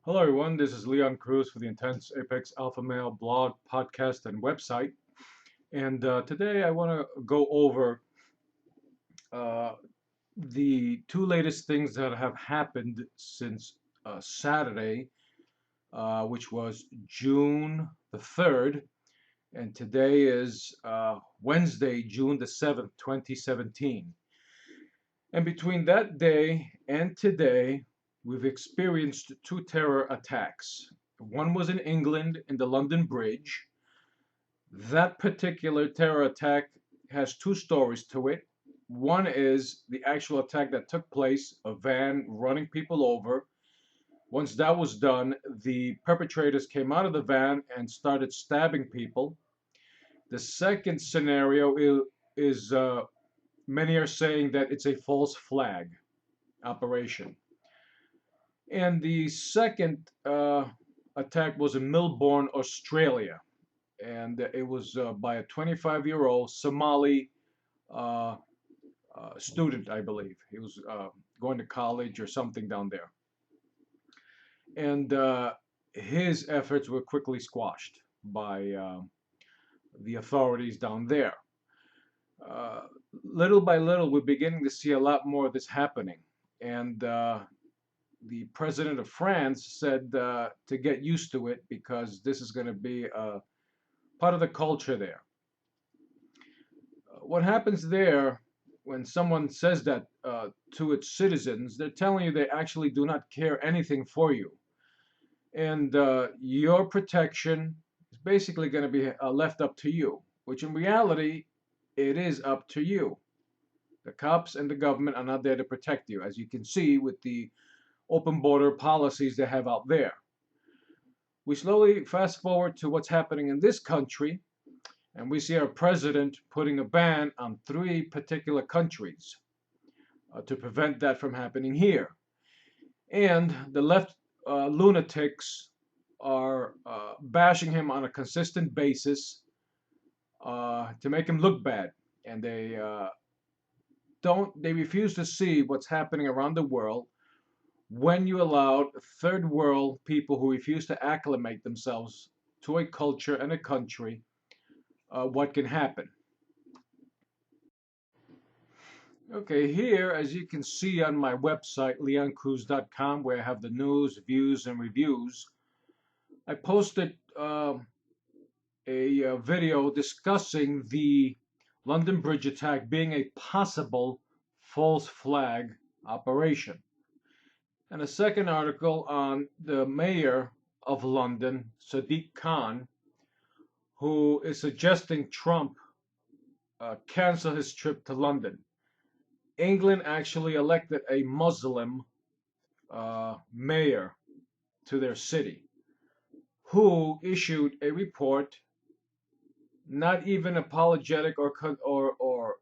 Hello, everyone. This is Leon Cruz for the Intense Apex Alpha Male blog, podcast, and website. And today I want to go over uh, the two latest things that have happened since Saturday, which was June the 3rd. And today is Wednesday, June the 7th, 2017. And between that day and today, we've experienced two terror attacks. One was in England in the London Bridge. That particular terror attack has two stories to it. One is the actual attack that took place, a van running people over. Once that was done, the perpetrators came out of the van and started stabbing people. The second scenario is many are saying that it's a false flag operation. And the second attack was in Melbourne, Australia. And it was by a 25-year-old Somali uh, student, I believe. He was going to college or something down there. And his efforts were quickly squashed by the authorities down there. Uh, Little by little, we're beginning to see a lot more of this happening. And the president of France said to get used to it because this is going to be part of the culture there. What happens there when someone says that to its citizens, they're telling you they actually do not care anything for you. And your protection is basically going to be left up to you, which in reality, it is up to you. The cops and the government are not there to protect you, as you can see with the open border policies they have out there. We slowly fast forward to what's happening in this country, and we see our president putting a ban on three particular countries to prevent that from happening here. And the left lunatics are bashing him on a consistent basis to make him look bad. And they refuse to see what's happening around the world when you allow third world people who refuse to acclimate themselves to a culture and a country, what can happen. Okay, here, as you can see on my website, leoncruz.com, where I have the news, views, and reviews, I posted a video discussing the London Bridge attack being a possible false flag operation. And a second article on the mayor of London, Sadiq Khan, who is suggesting Trump cancel his trip to London. England actually elected a Muslim mayor to their city, who issued a report, not even apologetic or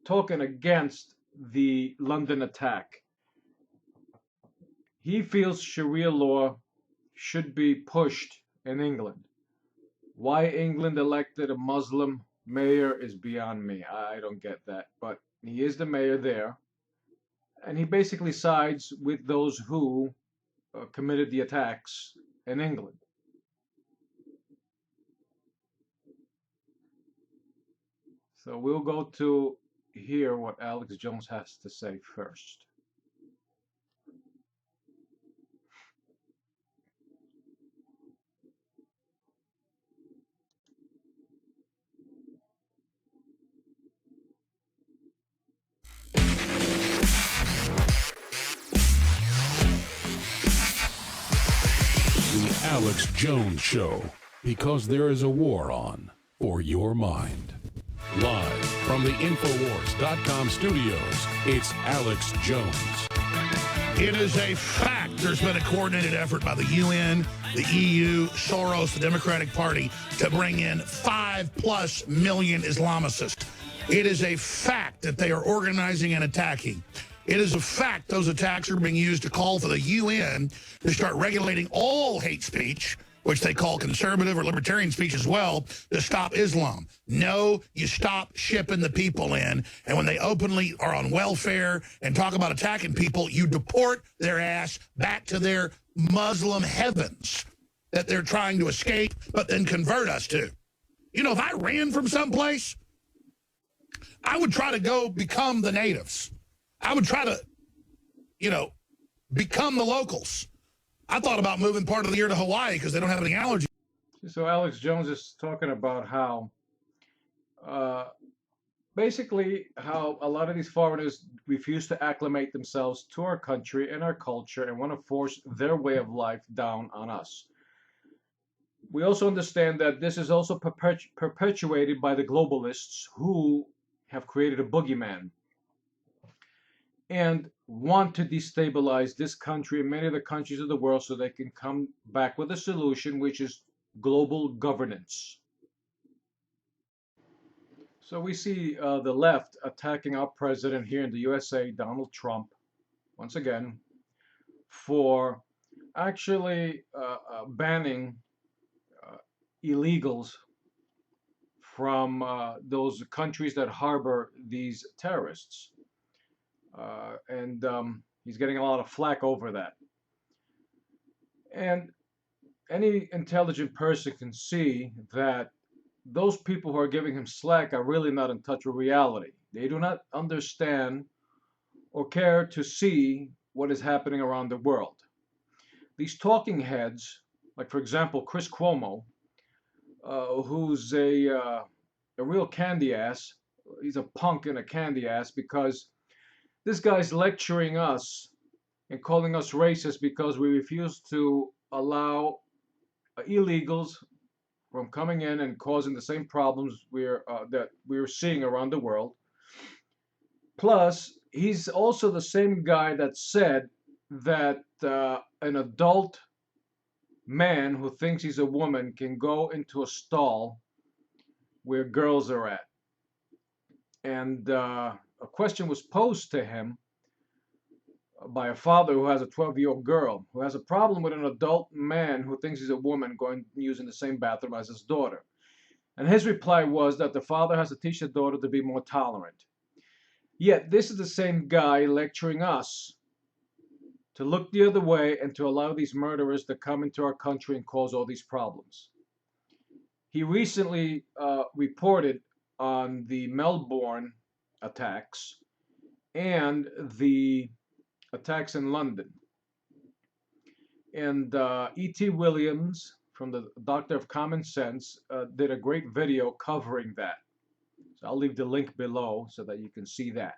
talking against the London attack. He feels Sharia law should be pushed in England. Why England elected a Muslim mayor is beyond me. I don't get that. But he is the mayor there. And he basically sides with those who committed the attacks in England. So we'll go to hear what Alex Jones has to say first. Alex Jones Show, because there is a war on for your mind. Live from the Infowars.com studios, it's Alex Jones. It is a fact there's been a coordinated effort by the UN, the EU, Soros, the Democratic Party to bring in 5+ million Islamicists. It is a fact that they are organizing and attacking. It is a fact those attacks are being used to call for the UN to start regulating all hate speech, which they call conservative or libertarian speech as well, to stop Islam. No, you stop shipping the people in, and when they openly are on welfare and talk about attacking people, you deport their ass back to their Muslim heavens that they're trying to escape but then convert us to. You know, if I ran from someplace, I would try to go become the natives. I would try to, become the locals. I thought about moving part of the year to Hawaii because they don't have any allergies. So Alex Jones is talking about how, basically, how a lot of these foreigners refuse to acclimate themselves to our country and our culture and want to force their way of life down on us. We also understand that this is also perpetuated by the globalists who have created a boogeyman and want to destabilize this country and many other countries of the world so they can come back with a solution, which is global governance. So we see the left attacking our president here in the USA, Donald Trump, once again, for actually banning illegals from those countries that harbor these terrorists. And he's getting a lot of flack over that. And any intelligent person can see that those people who are giving him slack are really not in touch with reality. They do not understand or care to see what is happening around the world. These talking heads, like for example, Chris Cuomo, who's a real candy ass. He's a punk and a candy ass because this guy's lecturing us and calling us racist because we refuse to allow illegals from coming in and causing the same problems that we're seeing around the world. Plus, he's also the same guy that said that an adult man who thinks he's a woman can go into a stall where girls are at. And a question was posed to him by a father who has a 12-year-old girl who has a problem with an adult man who thinks he's a woman going using the same bathroom as his daughter. And his reply was that the father has to teach the daughter to be more tolerant. Yet this is the same guy lecturing us to look the other way and to allow these murderers to come into our country and cause all these problems. He recently reported on the Melbourne attacks and the attacks in London. And E.T. Williams from the Doctor of Common Sense did a great video covering that. So I'll leave the link below so that you can see that.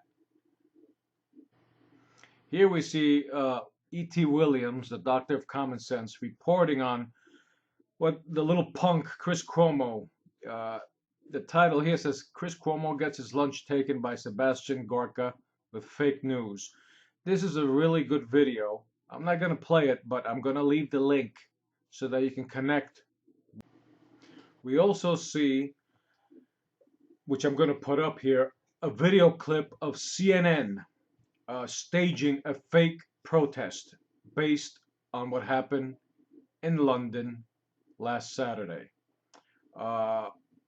Here we see E.T. Williams, the Doctor of Common Sense, reporting on what the little punk Chris Cuomo, the title here says, Chris Cuomo gets his lunch taken by Sebastian Gorka with fake news. This is a really good video. I'm not going to play it, but I'm going to leave the link so that you can connect. We also see, which I'm going to put up here, a video clip of CNN staging a fake protest based on what happened in London last Saturday.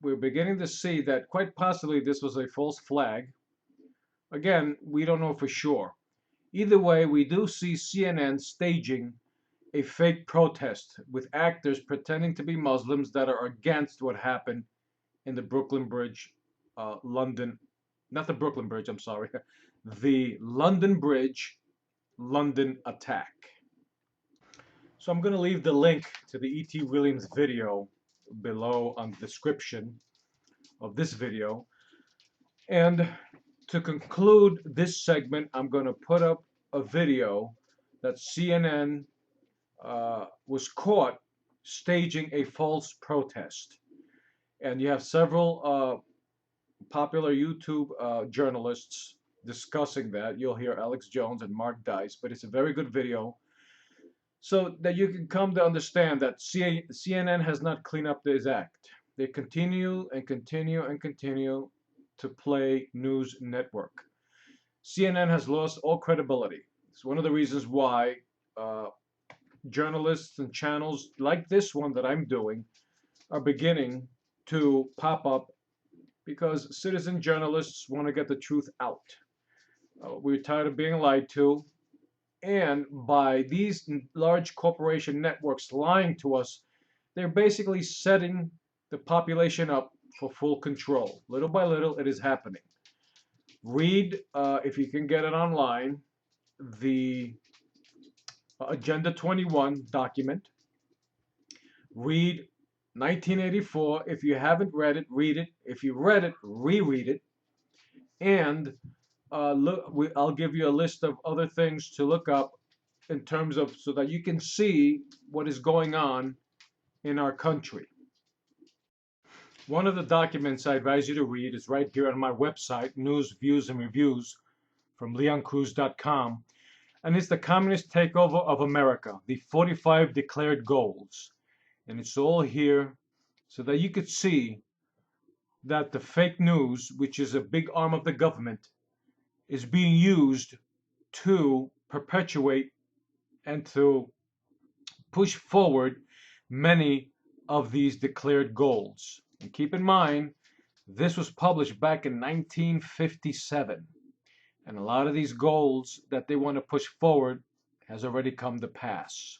We're beginning to see that quite possibly this was a false flag. Again, we don't know for sure. Either way, we do see CNN staging a fake protest with actors pretending to be Muslims that are against what happened in the Brooklyn Bridge, London, not the Brooklyn Bridge, I'm sorry, the London Bridge, London attack. So I'm going to leave the link to the E.T. Williams video below on the description of this video. And to conclude this segment, I'm going to put up a video that CNN was caught staging a false protest. And you have several popular YouTube journalists discussing that. You'll hear Alex Jones and Mark Dice, but it's a very good video so that you can come to understand that CNN has not cleaned up this act. They continue and continue and continue to play news network. CNN has lost all credibility. It's one of the reasons why uh, journalists and channels like this one that I'm doing are beginning to pop up because citizen journalists want to get the truth out. We're tired of being lied to. And by these large corporation networks lying to us, they're basically setting the population up for full control. Little by little, it is happening. Read, if you can get it online, the Agenda 21 document. Read 1984. If you haven't read it, read it. If you read it, reread it. And I'll give you a list of other things to look up in terms of so that you can see what is going on in our country. One of the documents I advise you to read is right here on my website, News, Views, and Reviews from leoncruz.com. And it's the Communist Takeover of America, the 45 Declared Goals. And it's all here so that you could see that the fake news, which is a big arm of the government, is being used to perpetuate and to push forward many of these declared goals. And keep in mind, this was published back in 1957. And a lot of these goals that they want to push forward has already come to pass.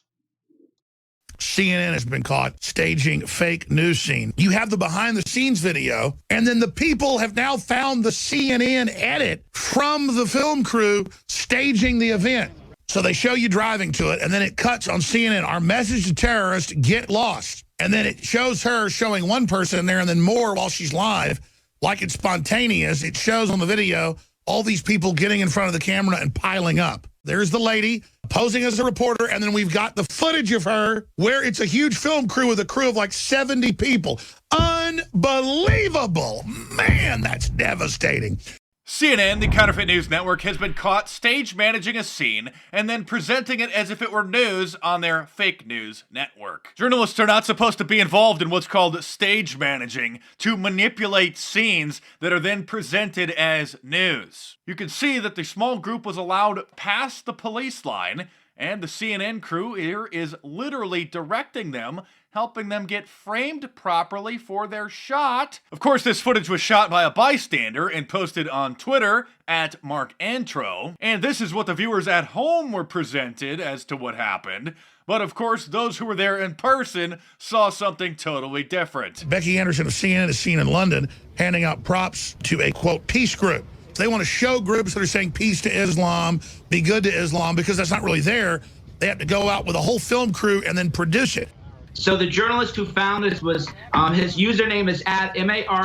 CNN has been caught staging fake news scene. You have the behind-the-scenes video, and then the people have now found the CNN edit from the film crew staging the event. So they show you driving to it, and then it cuts on CNN. Our message to terrorists, get lost. And then it shows her showing one person in there and then more while she's live, like it's spontaneous. It shows on the video all these people getting in front of the camera and piling up. There's the lady posing as a reporter, and then we've got the footage of her where it's a huge film crew with a crew of like 70 people. Unbelievable. Man, that's devastating. CNN, the counterfeit news network, has been caught stage managing a scene and then presenting it as if it were news on their fake news network. Journalists are not supposed to be involved in what's called stage managing to manipulate scenes that are then presented as news. You can see that the small group was allowed past the police line, and the CNN crew here is literally directing them, helping them get framed properly for their shot. Of course, this footage was shot by a bystander and posted on Twitter at @MarkAntro. And this is what the viewers at home were presented as to what happened. But of course, those who were there in person saw something totally different. Becky Anderson of CNN is seen in London handing out props to a, quote, peace group. They want to show groups that are saying peace to Islam, be good to Islam, because that's not really there. They have to go out with a whole film crew and then produce it. So the journalist who found this was, his username is @MarkAntro.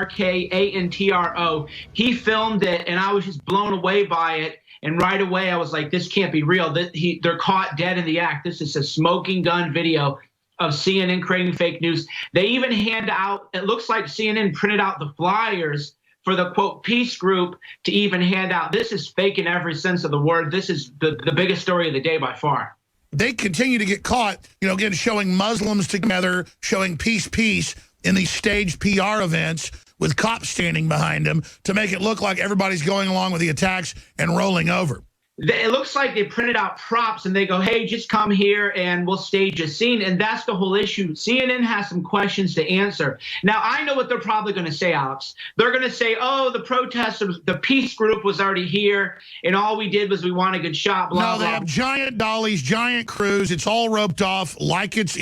He filmed it, and I was just blown away by it. And right away, I was like, this can't be real. They're caught dead in the act. This is a smoking gun video of CNN creating fake news. They even hand out, it looks like CNN printed out the flyers for the, quote, peace group to even hand out. This is fake in every sense of the word. This is the biggest story of the day by far. They continue to get caught, you know, again, showing Muslims together, showing peace in these staged PR events with cops standing behind them to make it look like everybody's going along with the attacks and rolling over. It looks like they printed out props and they go, hey, just come here and we'll stage a scene. And that's the whole issue. CNN has some questions to answer. Now, I know what they're probably going to say, Alex. They're going to say, oh, the protesters, the peace group was already here, and all we did was we want a good shot, blah, no, they blah. have giant dollies, giant crews. It's all roped off like it's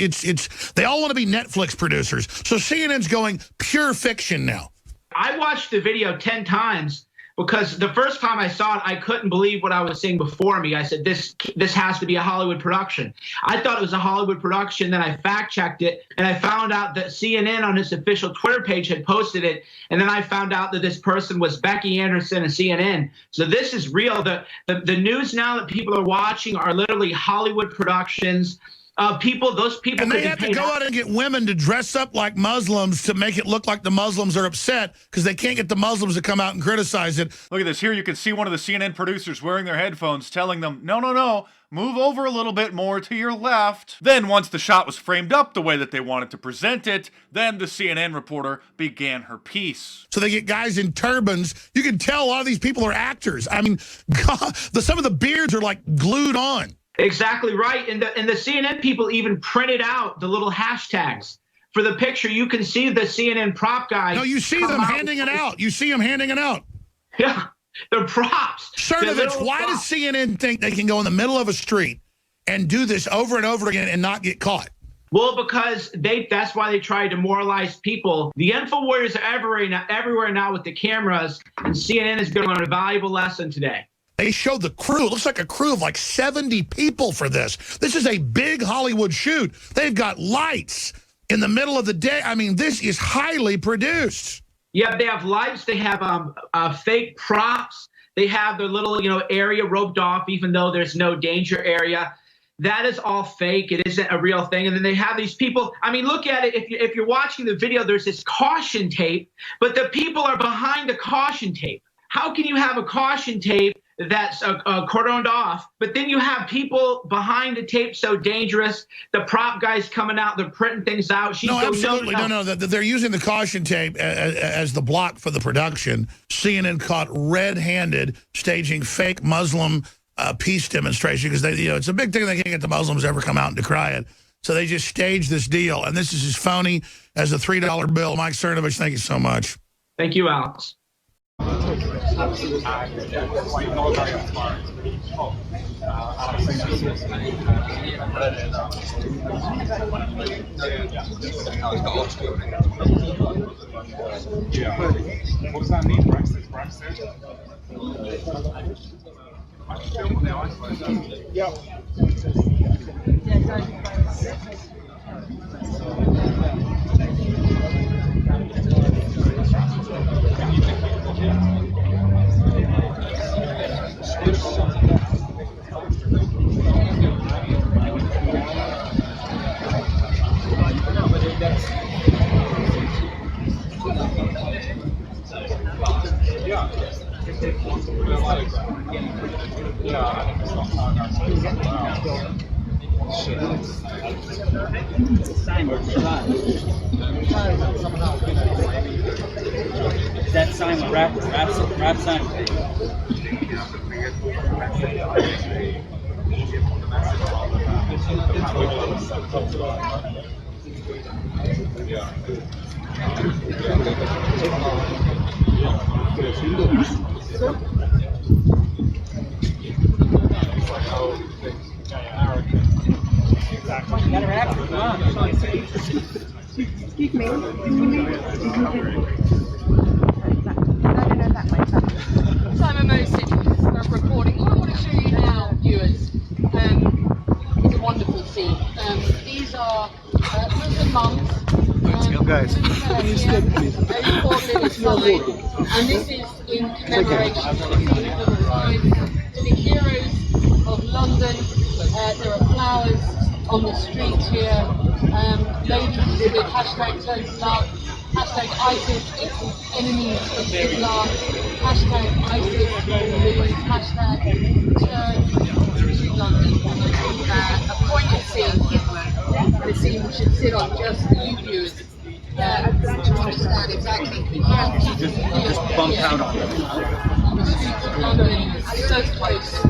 they all want to be Netflix producers. So CNN's going pure fiction now. I watched the video 10 times. Because the first time I saw it, I couldn't believe what I was seeing before me. I said, this has to be a Hollywood production. I thought it was a Hollywood production. Then I fact-checked it, and I found out that CNN on its official Twitter page had posted it. And then I found out that this person was Becky Anderson of CNN. So this is real. The news now that people are watching are literally Hollywood productions. those people, and they have to go out and get women to dress up like Muslims to make it look like the Muslims are upset because they can't get the Muslims to come out and criticize it. Look at this. Here you can see one of the CNN producers wearing their headphones telling them, no, no, no, move over a little bit more to your left. Then once the shot was framed up the way that they wanted to present it, then the CNN reporter began her piece. So they get guys in turbans. You can tell a lot of these people are actors. I mean, God, some of the beards are like glued on. Exactly right. And the CNN people even printed out the little hashtags for the picture. You can see the CNN prop guy. No, you see them handing it out. You see them handing it out. Yeah, they're props. Cernovich, why does CNN think they can go in the middle of a street and do this over and over again and not get caught? Well, because that's why they try to demoralize people. The info warriors are everywhere now with the cameras, and CNN is going to learn a valuable lesson today. They showed the crew. It looks like a crew of like 70 people for this. This is a big Hollywood shoot. They've got lights in the middle of the day. I mean, this is highly produced. Yeah, they have lights. They have fake props. They have their little, area roped off, even though there's no danger area. That is all fake. It isn't a real thing. And then they have these people. I mean, look at it. If you're watching the video, there's this caution tape, but the people are behind the caution tape. How can you have a caution tape that's cordoned off, but then you have people behind the tape so dangerous, the prop guys coming out, they're printing things out. No, absolutely. No. They're using the caution tape as the block for the production. CNN caught red-handed staging fake Muslim peace demonstration because it's a big thing. They can't get the Muslims to ever come out and decry it. So they just staged this deal. And this is as phony as a $3 bill. Mike Cernovich, thank you so much. Thank you, Alex. What does that mean, Brexit? Yeah. That Simon, rap Simon. Excuse me. Simon Moses reporting. All I want to show you now, viewers, is a wonderful scene. These are Muslim mums. Guys, and this is in commemoration to the heroes of London. There are flowers on the streets here. Ladies with hashtag Turn Love, hashtag ISIS is enemies of Islam, hashtag ISIS lose, hashtag Turn London. A poignant scene, the scene we should sit on just for you viewers to understand exactly how Just bump out on it. London is so close to